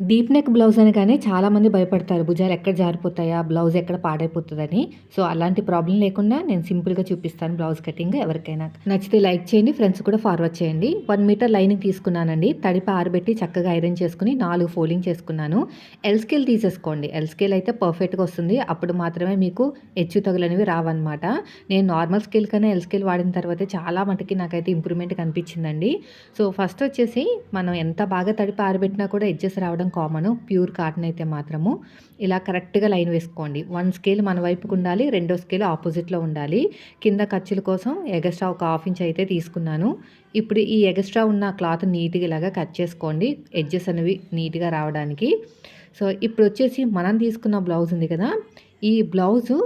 Deep neck blouse అనగానే చాలామంది భయపడతారు. భుజాలు ఎక్కడ జారిపోతాయా? బ్లౌజ్ ఎక్కడ పాడైపోతదని. సో, అలాంటి ప్రాబ్లమ్ లేకుండా నేను సింపుల్‌గా చూపిస్తాను బ్లౌజ్ కటింగ్ ఎవరికైనా. నచ్చితే లైక్ చేయండి. ఫ్రెండ్స్ కూడా ఫార్వర్డ్ చేయండి. 1 మీటర్ లైనింగ్ తీసుకున్నానండి. తడిపి ఆరబెట్టి చక్కగా ఐరన్ చేసుకొని 4 ఫోల్డింగ్ చేసుకున్నాను. ఎల్ స్కేల్ తీసేసుకోండి. ఎల్ స్కేల్ అయితే పర్ఫెక్ట్‌గా వస్తుంది. అప్పుడు మాత్రమే మీకు హెచ్చు తగులనేవి రావన్నమాట. నేను నార్మల్ స్కేల్ కన్నా ఎల్ స్కేల్ వాడిన తర్వాతే చాలా మటుకి నాకైతే ఇంప్రూవ్‌మెంట్ కనిపించిందండి. సో, ఫస్ట్ వచ్చేసి మనం ఎంత బాగా తడిపి ఆరబెట్టినా కూడా ఎడ్జెస్ రావడం కామను. ప్యూర్ కాటన్ అయితే మాత్రము ఇలా కరెక్ట్‌గా లైన్ వేసుకోండి. 1 స్కేల్ మన వైపుకు ఉండాలి. రెండో స్కేల్ ఆపోజిట్‌లో ఉండాలి. కింద ఖర్చుల కోసం ఎగస్ట్రా ఒక హాఫ్ ఇంచ్ అయితే తీసుకున్నాను. ఇప్పుడు ఈ ఎగస్ట్రా ఉన్న క్లాత్ నీట్‌గా ఇలాగా కట్ చేసుకోండి. ఎడ్జెస్ అనేవి నీట్‌గా రావడానికి. సో, ఇప్పుడు వచ్చేసి మనం తీసుకున్న బ్లౌజ్ ఉంది కదా! ఈ బ్లౌజు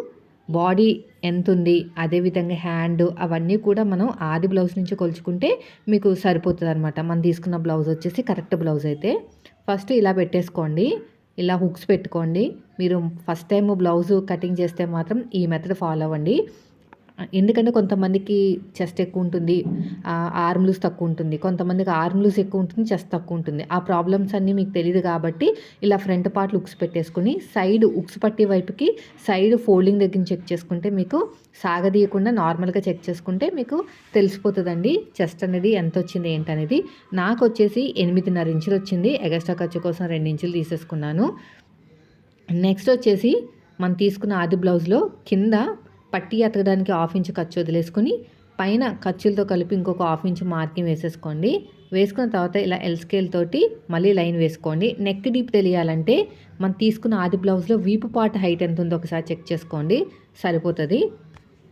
బాడీ ఎంతుంది, అదేవిధంగా హ్యాండ్ అవన్నీ కూడా మనం ఆది బ్లౌజ్ నుంచి కొలుచుకుంటే మీకు సరిపోతుందనమాట. మనం తీసుకున్న బ్లౌజ్ వచ్చేసి కరెక్ట్ బ్లౌజ్ అయితే. ఫస్ట్ ఇలా పెట్టేసుకోండి. ఇలా హుక్స్ పెట్టుకోండి. మీరు ఫస్ట్ టైము బ్లౌజు కటింగ్ చేస్తే మాత్రం ఈ మెథడ్ ఫాలో అవ్వండి. ఎందుకంటే కొంతమందికి చెస్ట్ ఎక్కువ ఉంటుంది, ఆర్మ్ లూజ్ తక్కువ ఉంటుంది. కొంతమందికి ఆర్మ్ లూజ్ ఎక్కువ ఉంటుంది, చెస్ట్ తక్కువ ఉంటుంది. ఆ ప్రాబ్లమ్స్ అన్నీ మీకు తెలీదు కాబట్టి ఇలా ఫ్రంట్ పార్ట్ హుక్స్ పెట్టేసుకొని సైడ్ హుక్స్ పట్టే వైపుకి సైడ్ ఫోల్డింగ్ దగ్గర చెక్ చేసుకుంటే మీకు సాగదీయకుండా నార్మల్గా చెక్ చేసుకుంటే మీకు తెలిసిపోతుందండి చెస్ట్ అనేది ఎంత వచ్చింది ఏంటనేది. నాకు వచ్చేసి 8.5 ఇంచులు వచ్చింది. ఎగస్ట్రా ఖర్చు కోసం 2 ఇంచులు తీసేసుకున్నాను. నెక్స్ట్ వచ్చేసి మనం తీసుకున్న ఆది బ్లౌజ్లో కింద పట్టీ అతకడానికి హాఫ్ ఇంచ్ ఖర్చు వదిలేసుకొని పైన ఖర్చులతో కలిపి ఇంకొక హాఫ్ ఇంచ్ మార్కింగ్ వేసేసుకోండి. వేసుకున్న తర్వాత ఇలా ఎల్ స్కేల్ తోటి మళ్ళీ లైన్ వేసుకోండి. నెక్ డీప్ తెలియాలంటే మనం తీసుకున్న ఆది బ్లౌజ్లో వీపు పార్ట్ హైట్ ఎంత ఉందో ఒకసారి చెక్ చేసుకోండి, సరిపోతుంది.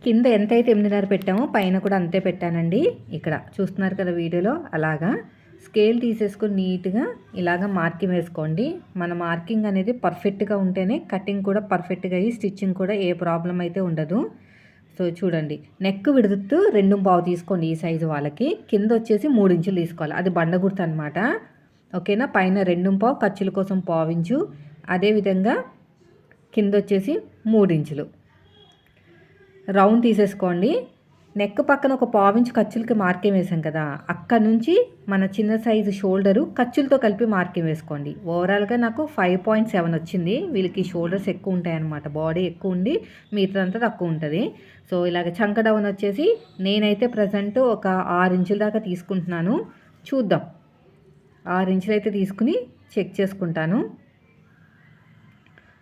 కింద ఎంతైతే 8.5 పెట్టామో పైన కూడా అంతే పెట్టానండి. ఇక్కడ చూస్తున్నారు కదా వీడియోలో అలాగా. స్కేల్ తీసేసుకొని నీట్‌గా ఇలాగ మార్కింగ్ వేసుకోండి. మన మార్కింగ్ అనేది పర్ఫెక్ట్‌గా ఉంటేనే కటింగ్ కూడా పర్ఫెక్ట్‌గా అయ్యి స్టిచ్చింగ్ కూడా ఏ ప్రాబ్లం అయితే ఉండదు. సో, చూడండి నెక్ విడుతు 2.5 తీసుకోండి ఈ సైజు వాళ్ళకి. కింద వచ్చేసి 3 ఇంచులు తీసుకోవాలి. అది బండగుర్తు అనమాట. ఓకేనా. పైన 2.5 ఖర్చుల కోసం పావించు. అదేవిధంగా కింద వచ్చేసి 3 ఇంచులు రౌండ్ తీసేసుకోండి. నెక్ పక్కన ఒక పావించు ఖర్చులకి మార్కింగ్ వేసాం కదా, అక్కడ నుంచి మన చిన్న సైజు షోల్డరు ఖర్చులతో కలిపి మార్కింగ్ వేసుకోండి. ఓవరాల్గా నాకు 5.7 వచ్చింది. వీళ్ళకి షోల్డర్స్ ఎక్కువ ఉంటాయి అన్నమాట. బాడీ ఎక్కువ ఉండి మిగతాదంతా తక్కువ ఉంటుంది. సో, ఇలాగ చంక డౌన్ వచ్చేసి నేనైతే ప్రజెంట్ ఒక 6 ఇంచుల దాకా తీసుకుంటున్నాను. చూద్దాం. 6 ఇంచులు అయితే తీసుకుని చెక్ చేసుకుంటాను.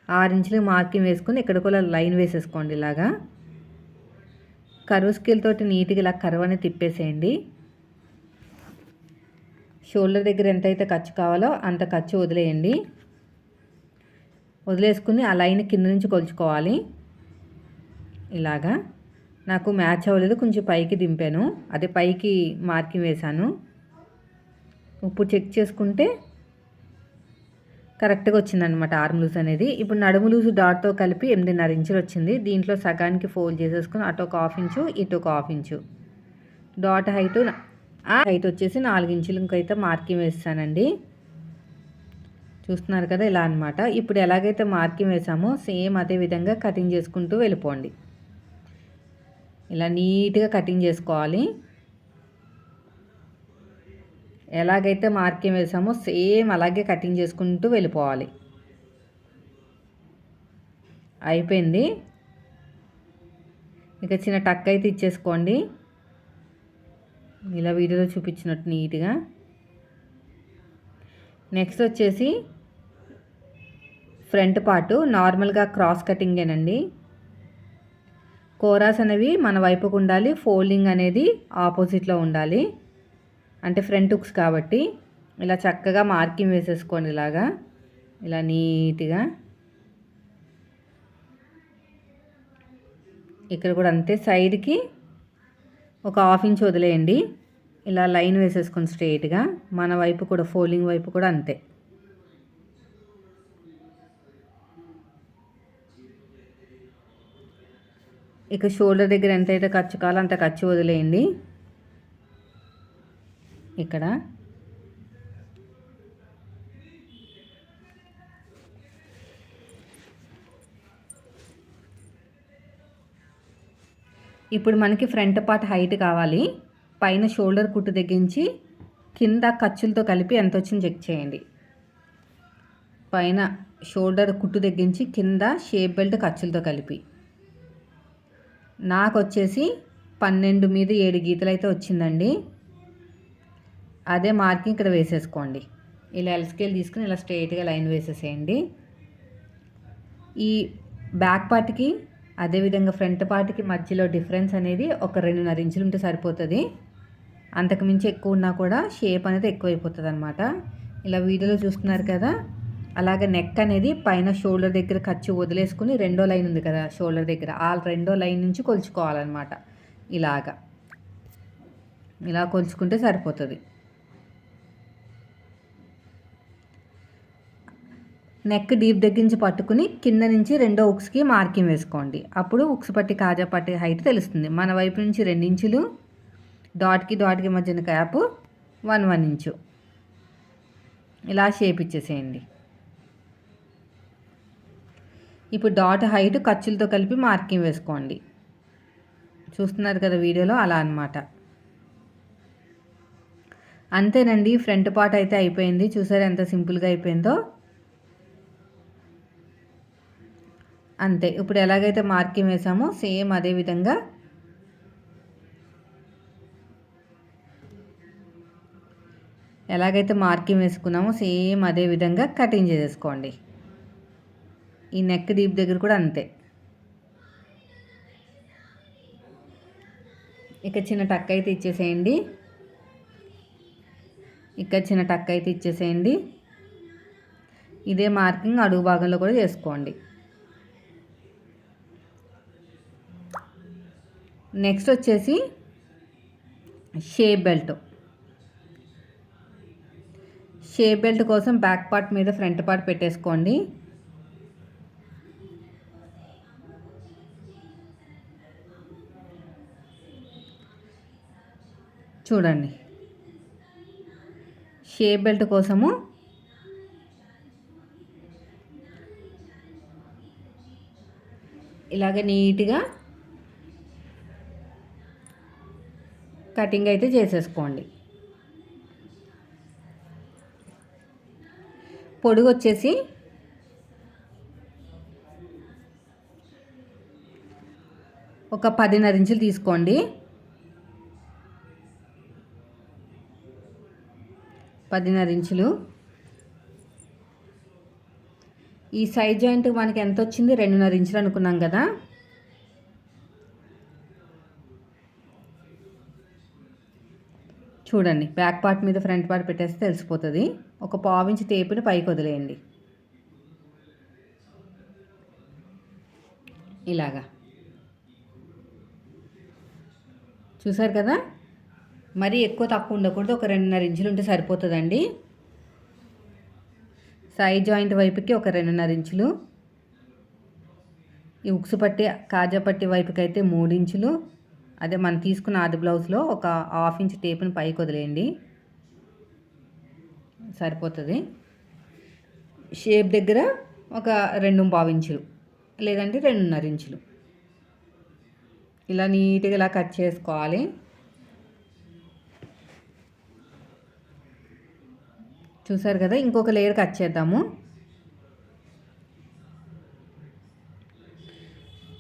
6 ఇంచులు మార్కింగ్ వేసుకుని ఇక్కడ కూడా లైన్ వేసేసుకోండి. ఇలాగా కర్వ్ స్కేల్ తోటి నీట్గా ఇలా కర్వ్ అనేది తిప్పేసేయండి. షోల్డర్ దగ్గర ఎంతైతే ఖర్చు కావాలో అంత ఖర్చు వదిలేయండి. వదిలేసుకుని ఆ లైన్ కింద నుంచి కొలుచుకోవాలి. ఇలాగా నాకు మ్యాచ్ అవ్వలేదు, కొంచెం పైకి దింపాను, అదే పైకి మార్కింగ్ వేశాను. ఇప్పుడు చెక్ చేసుకుంటే కరెక్ట్గా వచ్చిందనమాట ఆర్మ్ లూజ్ అనేది. ఇప్పుడు నడుము లూజు డాట్తో కలిపి 8.5 ఇంచులు వచ్చింది. దీంట్లో సగానికి ఫోల్డ్ చేసేసుకుని అటు ఒక హాఫ్ ఇంచు ఇటు ఒక హాఫ్ ఇంచు డాట్ హైట్ వచ్చేసి 4 ఇంచులకైతే మార్కింగ్ వేస్తానండి. చూస్తున్నారు కదా ఇలా అనమాట. ఇప్పుడు ఎలాగైతే మార్కింగ్ వేసామో సేమ్ అదే విధంగా కటింగ్ చేసుకుంటూ వెళ్ళిపోండి. ఇలా నీట్గా కటింగ్ చేసుకోవాలి. ఎలాగైతే మార్కింగ్ వేసామో సేమ్ అలాగే కటింగ్ చేసుకుంటూ వెళ్ళిపోవాలి. అయిపోయింది. ఇక చిన్న టక్ అయితే ఇచ్చేసుకోండి. ఇలా వీడియోలో చూపించినట్టు నీట్గా. నెక్స్ట్ వచ్చేసి ఫ్రంట్ పార్ట్ నార్మల్గా క్రాస్ కటింగేనండి. కోరాస్ అనేవి మన వైపుకు ఉండాలి. ఫోల్డింగ్ అనేది ఆపోజిట్లో ఉండాలి. అంటే ఫ్రంట్ హుక్స్ కాబట్టి ఇలా చక్కగా మార్కింగ్ వేసేసుకోండి. ఇలాగా ఇలా నీట్గా. ఇక్కడ కూడా అంతే. సైడ్కి ఒక హాఫ్ ఇంచ్ వదిలేయండి. ఇలా లైన్ వేసేసుకోండి స్ట్రైట్గా. మన వైపు కూడా ఫోల్డింగ్ వైపు కూడా అంతే. ఇక షోల్డర్ దగ్గర ఎంతైతే ఖర్చు కావాలో అంత ఖర్చు వదిలేయండి. ఇక్కడ ఇప్పుడు మనకి ఫ్రంట్ పార్ట్ హైట్ కావాలి. పైన షోల్డర్ కుట్టు దగ్గరించి కింద ఖర్చులతో కలిపి ఎంత వచ్చింది చెక్ చేయండి. పైన షోల్డర్ కుట్టు తగ్గించి కింద షేప్ బెల్ట్ ఖర్చులతో కలిపి నాకు వచ్చేసి 12 మీద 7 గీతలు అయితే వచ్చిందండి. అదే మార్కింగ్ ఇక్కడ వేసేసుకోండి. ఇలా ఎల్ స్కేల్ తీసుకుని ఇలా స్ట్రైట్గా లైన్ వేసేసేయండి. ఈ బ్యాక్ పార్ట్కి అదేవిధంగా ఫ్రంట్ పార్ట్కి మధ్యలో డిఫరెన్స్ అనేది ఒక 2.5 ఇంచులు ఉంటే సరిపోతుంది. అంతకుమించి ఎక్కువ ఉన్నా కూడా షేప్ అనేది ఎక్కువైపోతుంది అనమాట. ఇలా వీడియోలో చూస్తున్నారు కదా, అలాగే నెక్ అనేది పైన షోల్డర్ దగ్గర ఖర్చు వదిలేసుకుని రెండో లైన్ ఉంది కదా షోల్డర్ దగ్గర, ఆ రెండో లైన్ నుంచి కొలుచుకోవాలన్నమాట. ఇలా కొలుచుకుంటే సరిపోతుంది. నెక్ డీప్ దగ్గర నుంచి పట్టుకుని కింద నుంచి రెండో ఉక్స్కి మార్కింగ్ వేసుకోండి. అప్పుడు ఉక్స్ పట్టి కాజా పట్టి హైట్ తెలుస్తుంది. మన వైపు నుంచి 2 ఇంచులు, డాట్కి మధ్యన క్యాప్ 1 ఇంచు ఇలా షేప్ ఇచ్చేసేయండి. ఇప్పుడు డాట్ హైట్ ఖర్చులతో కలిపి మార్కింగ్ వేసుకోండి. చూస్తున్నారు కదా వీడియోలో, అలా అన్నమాట. అంతేనండి, ఫ్రంట్ పార్ట్ అయితే అయిపోయింది. చూసారు ఎంత సింపుల్గా అయిపోయిందో. అంతే. ఇప్పుడు ఎలాగైతే మార్కింగ్ వేసామో సేమ్ అదే విధంగా వేసుకున్నామో సేమ్ అదే విధంగా కటింగ్ చేసేసుకోండి. ఈ నెక్ డీప్ దగ్గర కూడా అంతే. ఇక చిన్న టక్ అయితే ఇచ్చేసేయండి. ఇదే మార్కింగ్ అడుగు భాగంలో కూడా చేసుకోండి. నెక్స్ట్ వచ్చేసి షేప్ బెల్ట్ కోసం బ్యాక్ పార్ట్ మీద ఫ్రంట్ పార్ట్ పెట్టేసుకోండి. చూడండి, షేప్ బెల్ట్ కోసము ఇలాగ నీట్గా కటింగ్ అయితే చేసేసుకోండి. పొడుగు వచ్చేసి ఒక 10.5 ఇంచులు తీసుకోండి. 10.5 ఇంచులు. ఈ సైడ్ జాయింట్ మనకి ఎంత వచ్చింది? 2.5 ఇంచులు అనుకున్నాం కదా. చూడండి, బ్యాక్ పార్ట్ మీద ఫ్రంట్ పార్ట్ పెట్టేస్తే తెలిసిపోతుంది. ఒక 1/2 ఇంచు టేపుని పైకి వదిలేయండి. ఇలాగా చూసారు కదా. మరీ ఎక్కువ తక్కువ ఉండకూడదు, ఒక 2.5 ఇంచులు ఉంటే సరిపోతుందండి. సైడ్ జాయింట్ వైపుకి ఒక 2.5 ఇంచులు, ఈ ఉక్సు పట్టి కాజా పట్టి వైపుకి అయితే 3 ఇంచులు. అదే మనం తీసుకున్న ఆది బ్లౌజ్లో ఒక 1/2 ఇంచ్ టేపుని పైకి వదిలేయండి, సరిపోతుంది. షేప్ దగ్గర ఒక 2.5 ఇంచులు లేదంటే 2.5 ఇంచులు ఇలా నీట్గా ఇలా కట్ చేసుకోవాలి. చూసారు కదా. ఇంకొక లేయర్ కట్ చేద్దాము.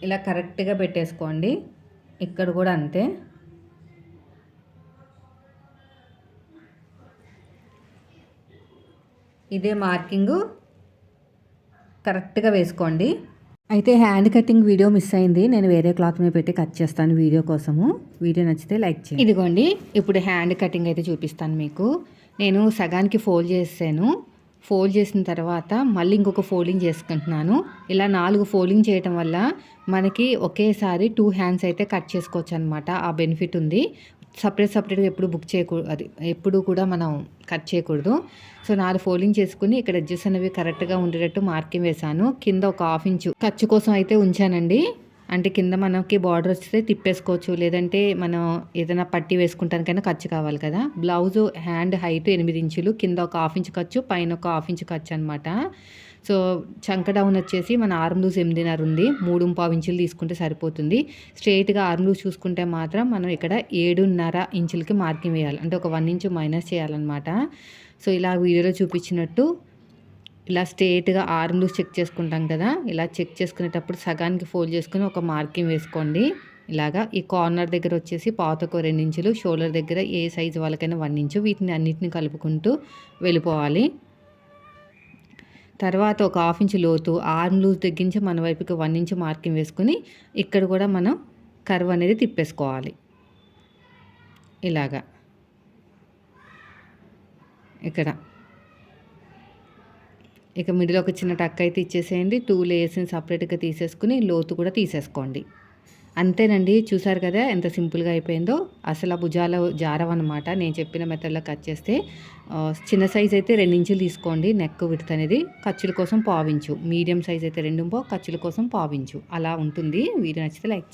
ఇలా కరెక్ట్గా పెట్టేసుకోండి. ఇక్కడ కూడా అంతే. ఇదే మార్కింగు కరెక్ట్గా వేసుకోండి. అయితే హ్యాండ్ కటింగ్ వీడియో మిస్ అయింది. నేను వేరే క్లాత్ మీద పెట్టి కట్ చేస్తాను వీడియో కోసము. వీడియో నచ్చితే లైక్ చేయండి. ఇదిగోండి, ఇప్పుడు హ్యాండ్ కటింగ్ అయితే చూపిస్తాను మీకు. నేను సగానికి ఫోల్డ్ చేసాను. ఫోల్డ్ చేసిన తర్వాత మళ్ళీ ఇంకొక ఫోల్డింగ్ చేసుకుంటున్నాను. ఇలా 4 ఫోల్డింగ్ చేయటం వల్ల మనకి ఒకేసారి 2 హ్యాండ్స్ అయితే కట్ చేసుకోవచ్చు అనమాట. ఆ బెనిఫిట్ ఉంది. సపరేట్గా ఎప్పుడు బుక్ చేయకూడదు, అది ఎప్పుడు కూడా మనం కట్ చేయకూడదు. సో 4 ఫోల్డింగ్ చేసుకుని ఇక్కడ ఎడ్జెస్ అనేవి కరెక్ట్గా ఉండేటట్టు మార్కింగ్ వేసాను. కింద ఒక 1/2 ఇంచు ఖర్చు కోసం అయితే ఉంచానండి. అంటే కింద మనకి బార్డర్ వస్తే తిప్పేసుకోవచ్చు, లేదంటే మనం ఏదైనా పట్టి వేసుకుంటానికైనా ఖర్చు కావాలి కదా. బ్లౌజు హ్యాండ్ హైట్ 8 ఇంచులు, కింద ఒక 1/2 ఇంచు ఖర్చు, పైన ఒక 1/2 ఇంచు ఖర్చు అనమాట. సో చంక డౌన్ వచ్చేసి మన ఆర్మ్ లూజ్ 8.5 ఉంది. 3.5 ఇంచులు తీసుకుంటే సరిపోతుంది. స్ట్రైట్గా ఆర్మ్ లూజ్ చూసుకుంటే మాత్రం మనం ఇక్కడ 7.5 ఇంచులకి మార్కింగ్ వేయాలి. అంటే ఒక 1 ఇంచు మైనస్ చేయాలన్నమాట. సో ఇలా వీడియోలో చూపించినట్టు ఇలా స్ట్రెయిట్‌గా ఆర్మ్ లూజ్ చెక్ చేసుకుంటాం కదా! ఇలా చెక్ చేసుకునేటప్పుడు సగానికి ఫోల్డ్ చేసుకొని ఒక మార్కింగ్ వేసుకోండి. ఇలాగా ఈ కార్నర్ దగ్గర వచ్చేసి పావుతక్కువ 2 ఇంచులు, షోల్డర్ దగ్గర ఏ సైజు వాళ్ళకైనా 1 ఇంచు వీటిని అన్నిటిని కలుపుకుంటూ వెళ్ళిపోవాలి. తర్వాత ఒక హాఫ్ ఇంచ్ లోతు ఆర్మ్ లూజ్ దగ్గర నుంచి మన వైపుకి 1 ఇంచ్ మార్కింగ్ వేసుకొని ఇక్కడ కూడా మనం కర్వ్ అనేది తిప్పేసుకోవాలి. ఇలాగా ఇక్కడ ఇక మిడిల్ ఒక చిన్న టక్ అయితే ఇచ్చేసేయండి. 2 లేయర్స్‌ని సెపరేట్‌గా తీసేసుకొని లోతు కూడా తీసేసుకోండి. అంతేనండి. చూసారు కదా ఎంత సింపుల్‌గా అయిపోయిందో. అసలు ఆ భుజాలు జారవన్నమాట. నేను చెప్పిన మెథడ్‌లో కట్ చేస్తే చిన్న సైజ్ అయితే 2 ఇంచులు తీసుకోండి నెక్ విడ్త్ అనేది. ఖర్చుల కోసం పావించు. మీడియం సైజ్ అయితే 2 ఖర్చుల కోసం పావించు. అలా ఉంటుంది. వీడియో నచ్చితే లైక్ చేయండి.